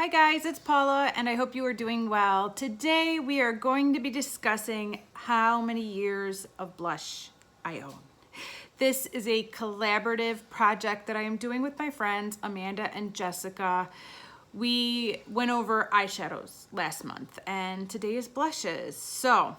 Hi guys, it's Paula and I hope you are doing well. Today we are going to be discussing how many years of blush I own. This is a collaborative project that I am doing with my friends Amanda and Jessica. We went over eyeshadows last month and today is blushes. So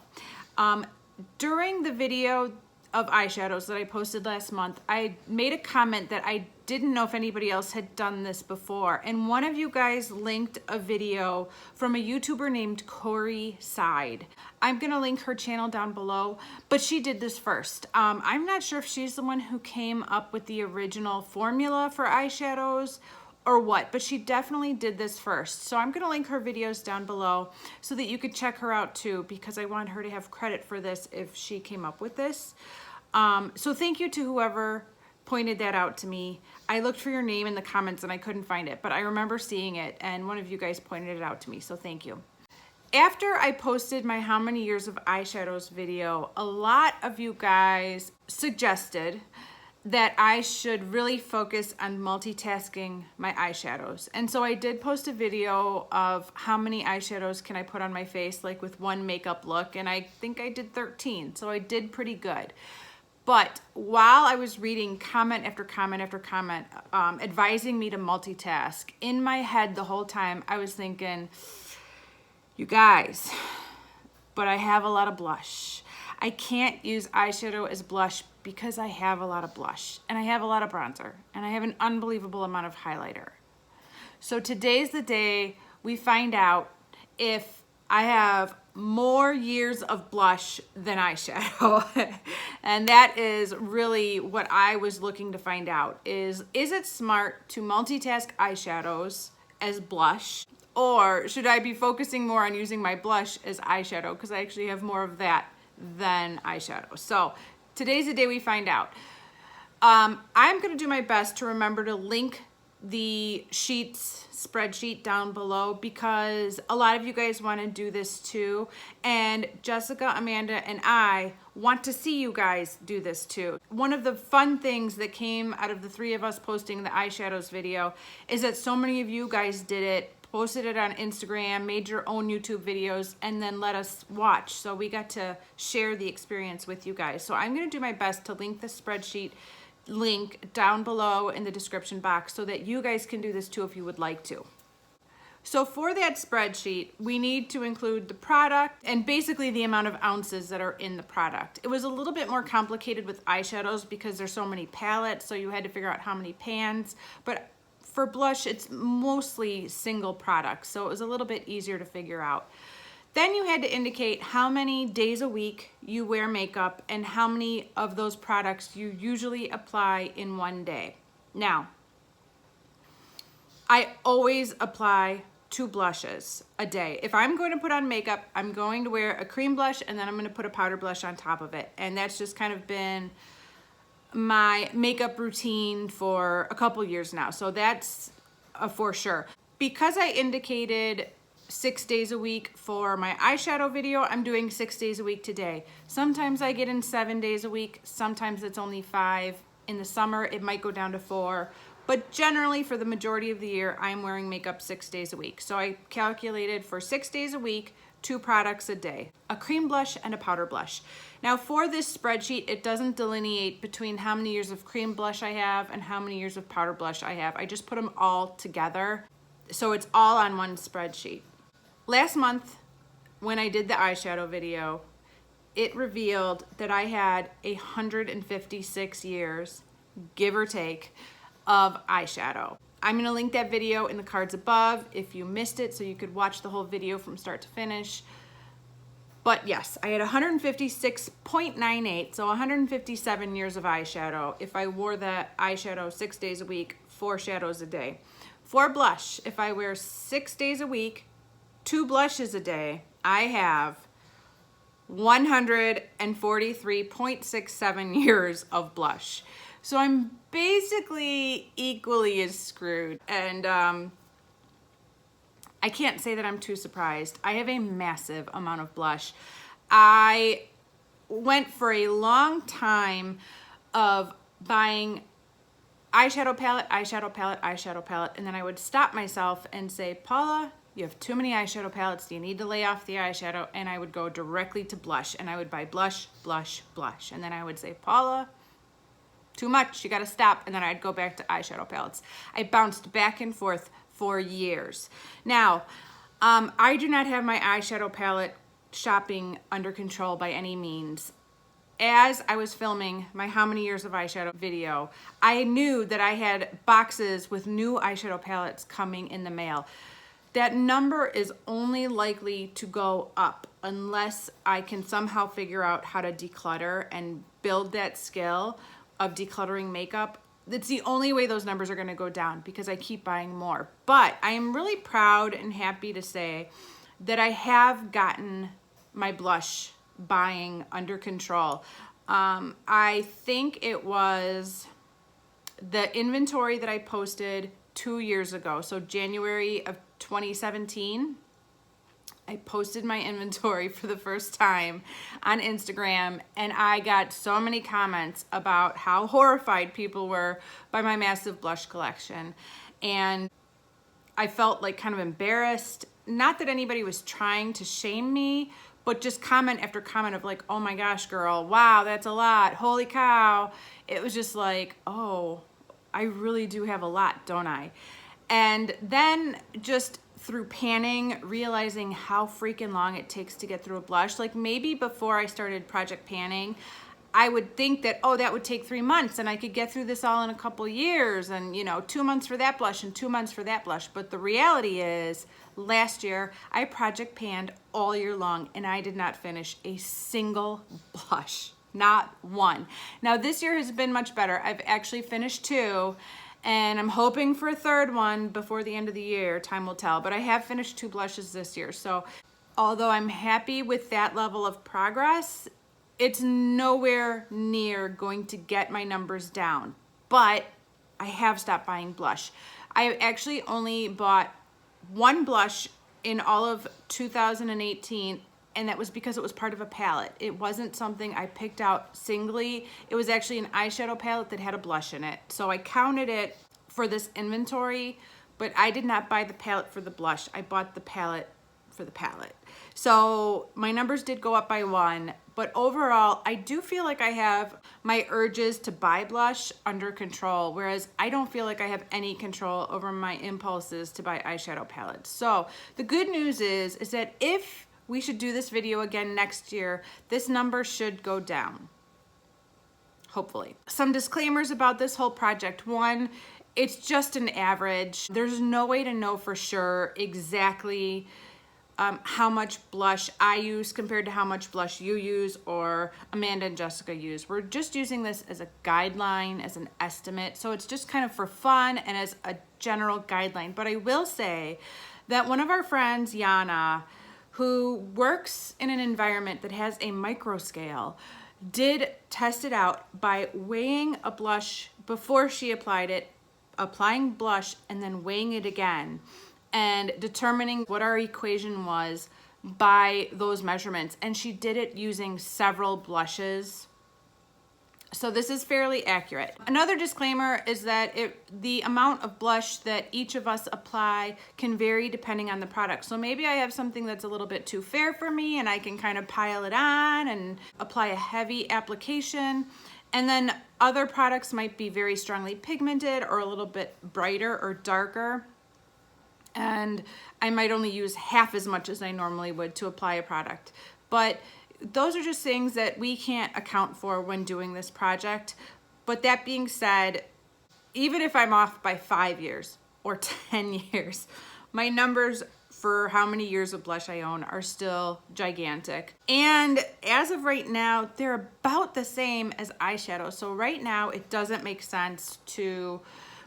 during the video of eyeshadows that I posted last month, I made a comment that I didn't know if anybody else had done this before. And one of you guys linked a video from a YouTuber named Corey Side. I'm gonna link her channel down below, but she did this first. I'm not sure if she's the one who came up with the original formula for eyeshadows or what, but she definitely did this first. So I'm gonna link her videos down below so that you could check her out too, because I want her to have credit for this if she came up with this. So thank you to whoever pointed that out to me. I looked for your name in the comments and I couldn't find it, but I remember seeing it and one of you guys pointed it out to me, so thank you. After I posted my how many years of eyeshadows video, a lot of you guys suggested that I should really focus on multitasking my eyeshadows. And so I did post a video of how many eyeshadows can I put on my face, like with one makeup look, and I think I did 13, so I did pretty good. But while I was reading comment after comment after comment advising me to multitask, in my head the whole time I was thinking, you guys, but I have a lot of blush. I can't use eyeshadow as blush because I have a lot of blush and I have a lot of bronzer and I have an unbelievable amount of highlighter. So today's the day we find out if I have more years of blush than eyeshadow. And that is really what I was looking to find out is it smart to multitask eyeshadows as blush, or should I be focusing more on using my blush as eyeshadow because I actually have more of that than eyeshadow. So today's the day we find out. I'm gonna do my best to remember to link the spreadsheet down below because a lot of you guys want to do this too, and Jessica, Amanda, and I want to see you guys do this too. One of the fun things that came out of the three of us posting the eyeshadows video is that so many of you guys did it, posted it on Instagram, made your own YouTube videos, and then let us watch. So we got to share the experience with you guys. So I'm going to do my best to link the spreadsheet link down below in the description box so that you guys can do this too if you would like to. So for that spreadsheet, we need to include the product and basically the amount of ounces that are in the product. It was a little bit more complicated with eyeshadows because there's so many palettes, so you had to figure out how many pans, but for blush, it's mostly single products, so it was a little bit easier to figure out. Then you had to indicate how many days a week you wear makeup and how many of those products you usually apply in one day. Now, I always apply 2 blushes a day. If I'm going to put on makeup, I'm going to wear a cream blush and then I'm going to put a powder blush on top of it. And that's just kind of been my makeup routine for a couple years now. So that's for sure. Because I indicated 6 days a week for my eyeshadow video, I'm doing 6 days a week today. Sometimes I get in 7 days a week, sometimes it's only 5. In the summer, it might go down to 4, but generally for the majority of the year, I'm wearing makeup 6 days a week. So I calculated for 6 days a week, 2 products a day, a cream blush and a powder blush. Now for this spreadsheet, it doesn't delineate between how many years of cream blush I have and how many years of powder blush I have. I just put them all together, so it's all on one spreadsheet. Last month, when I did the eyeshadow video, it revealed that I had 156 years, give or take, of eyeshadow. I'm gonna link that video in the cards above if you missed it so you could watch the whole video from start to finish. But yes, I had 156.98, so 157 years of eyeshadow if I wore the eyeshadow 6 days a week, 4 shadows a day. For blush, if I wear 6 days a week, 2 blushes a day, I have 143.67 years of blush. So I'm basically equally as screwed. And I can't say that I'm too surprised. I have a massive amount of blush. I went for a long time of buying eyeshadow palette, eyeshadow palette, eyeshadow palette, and then I would stop myself and say, Paula, you have too many eyeshadow palettes. You need to lay off the eyeshadow. And I would go directly to blush, and I would buy blush, blush, blush. And then I would say, Paula, too much, you gotta stop. And then I'd go back to eyeshadow palettes. I bounced back and forth for years. Now, I do not have my eyeshadow palette shopping under control by any means. As I was filming my how many years of eyeshadow video, I knew that I had boxes with new eyeshadow palettes coming in the mail. That number is only likely to go up unless I can somehow figure out how to declutter and build that skill of decluttering makeup. It's the only way those numbers are gonna go down because I keep buying more. But I am really proud and happy to say that I have gotten my blush buying under control. I think it was the inventory that I posted 2 years ago. So January of 2017, I posted my inventory for the first time on Instagram, and I got so many comments about how horrified people were by my massive blush collection. And I felt like kind of embarrassed. Not that anybody was trying to shame me, but just comment after comment of like, oh my gosh, girl, wow, that's a lot, holy cow. It was just like, oh, I really do have a lot, don't I? And then just through panning, realizing how freaking long it takes to get through a blush. Like maybe before I started project panning, I would think that, oh, that would take 3 months and I could get through this all in a couple years, and 2 months for that blush and 2 months for that blush. But the reality is, last year, I project panned all year long and I did not finish a single blush, not one. Now this year has been much better. I've actually finished 2 and I'm hoping for a 3rd one before the end of the year. Time will tell, but I have finished 2 blushes this year. So although I'm happy with that level of progress, it's nowhere near going to get my numbers down, but I have stopped buying blush. I actually only bought 1 blush in all of 2018, and that was because it was part of a palette. It wasn't something I picked out singly. It was actually an eyeshadow palette that had a blush in it. So I counted it for this inventory, but I did not buy the palette for the blush. I bought the palette for the palette. So my numbers did go up by 1, but overall, I do feel like I have my urges to buy blush under control, whereas I don't feel like I have any control over my impulses to buy eyeshadow palettes. So the good news is that if we should do this video again next year, this number should go down, hopefully. Some disclaimers about this whole project. 1, it's just an average. There's no way to know for sure exactly how much blush I use compared to how much blush you use or Amanda and Jessica use. We're just using this as a guideline, as an estimate. So it's just kind of for fun and as a general guideline. But I will say that one of our friends, Yana, who works in an environment that has a micro scale, did test it out by weighing a blush before she applied it, applying blush, and then weighing it again, and determining what our equation was by those measurements. And she did it using several blushes. So this is fairly accurate. Another disclaimer is that the amount of blush that each of us apply can vary depending on the product. So maybe I have something that's a little bit too fair for me and I can kind of pile it on and apply a heavy application. And then other products might be very strongly pigmented or a little bit brighter or darker. And I might only use half as much as I normally would to apply a product. But those are just things that we can't account for when doing this project. But that being said, even if I'm off by 5 years or 10 years, my numbers for how many years of blush I own are still gigantic. And as of right now, they're about the same as eyeshadow. So right now, it doesn't make sense to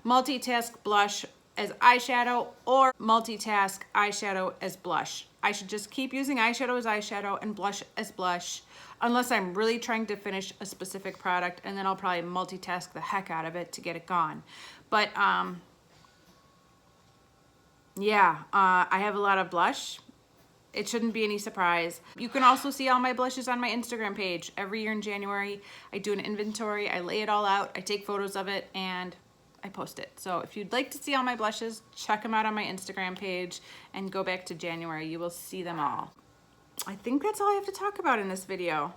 multitask blush as eyeshadow or multitask eyeshadow as blush. I should just keep using eyeshadow as eyeshadow and blush as blush, unless I'm really trying to finish a specific product, and then I'll probably multitask the heck out of it to get it gone. But yeah, I have a lot of blush. It shouldn't be any surprise. You can also see all my blushes on my Instagram page. Every year in January, I do an inventory, I lay it all out, I take photos of it, and I post it. So if you'd like to see all my blushes, check them out on my Instagram page and go back to January. You will see them all. I think that's all I have to talk about in this video.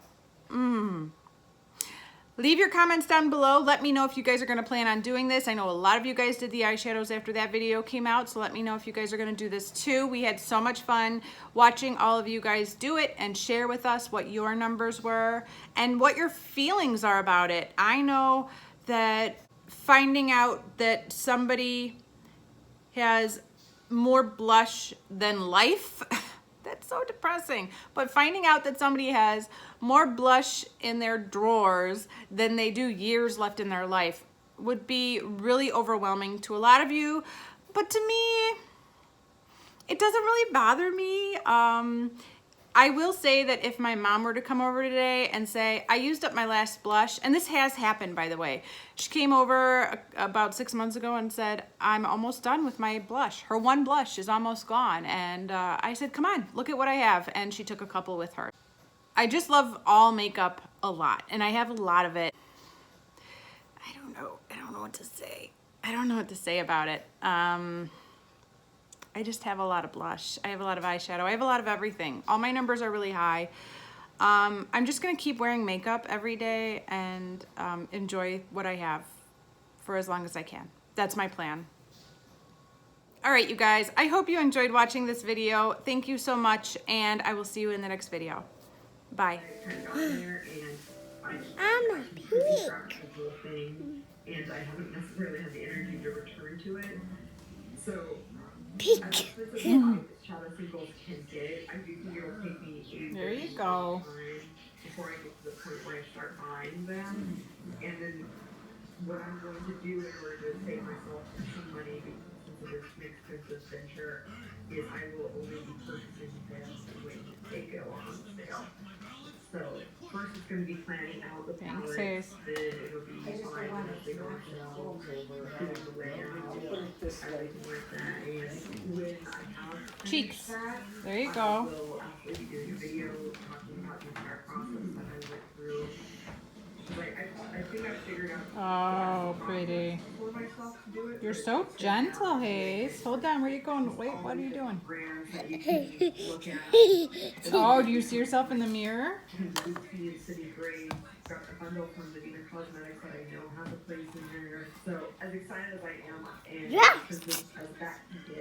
Leave your comments down below. Let me know if you guys are gonna plan on doing this. I know a lot of you guys did the eyeshadows after that video came out, so let me know if you guys are gonna do this too. We had so much fun watching all of you guys do it and share with us what your numbers were and what your feelings are about it. I know that finding out that somebody has more blush than life, that's so depressing. But finding out that somebody has more blush in their drawers than they do years left in their life would be really overwhelming to a lot of you. But to me, it doesn't really bother me. I will say that if my mom were to come over today and say, I used up my last blush, and this has happened, by the way. She came over about 6 months ago and said, I'm almost done with my blush. Her one blush is almost gone. And I said, come on, look at what I have. And she took a couple with her. I just love all makeup a lot, and I have a lot of it. I don't know what to say. I don't know what to say about it. I just have a lot of blush. I have a lot of eyeshadow. I have a lot of everything. All my numbers are really high. I'm just gonna keep wearing makeup every day and enjoy what I have for as long as I can. That's my plan. All right, you guys, I hope you enjoyed watching this video. Thank you so much, and I will see you in the next video. Bye. I'm a pig. And I haven't necessarily had the energy to return to it. So, Pig. as shadow singles can get, I do think it'll take me There you go. time before I get to the point where I start buying them. And then what I'm going to do in order to save myself some money, since it is an expensive venture, is I will only be purchasing them when they go on sale. So first it's going to be planning out the palette, then it'll be buying them as they go on sale, doing the layout, everything like that. And when I have Cheeks. that, There you I go. will actually be doing a video talking about the entire process that I went through. I think I figured out Oh, pretty. for myself to do it. You're so gentle, Hayes. Hold on, where are you going? Wait, what are you doing? Brands that you can look at. Oh, do you see yourself in the mirror? Beauty City Grade, got a bundle from the Vita Cosmetics that I know has a place in there. So as excited as I am, and Yeah. as that can get.